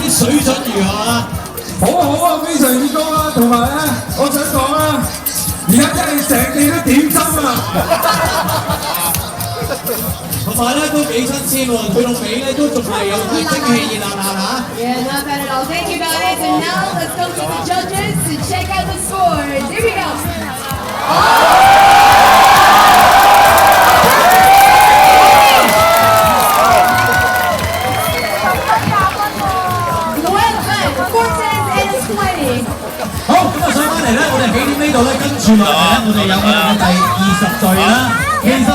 水準如何啊？好啊，非常之高啦，同埋咧，我想講啦，而家真係成地都點心啊！同埋咧都幾新鮮喎，去到尾咧都仲係有啲蒸氣熱辣辣嚇。Yeah, not bad at all. Thank you guys. And now let's go to the judges to check out the scores. Here we go.好，咁啊上翻嚟咧，我哋起點呢度咧，跟住落嚟咧，我哋有我哋嘅第20隊啦。其實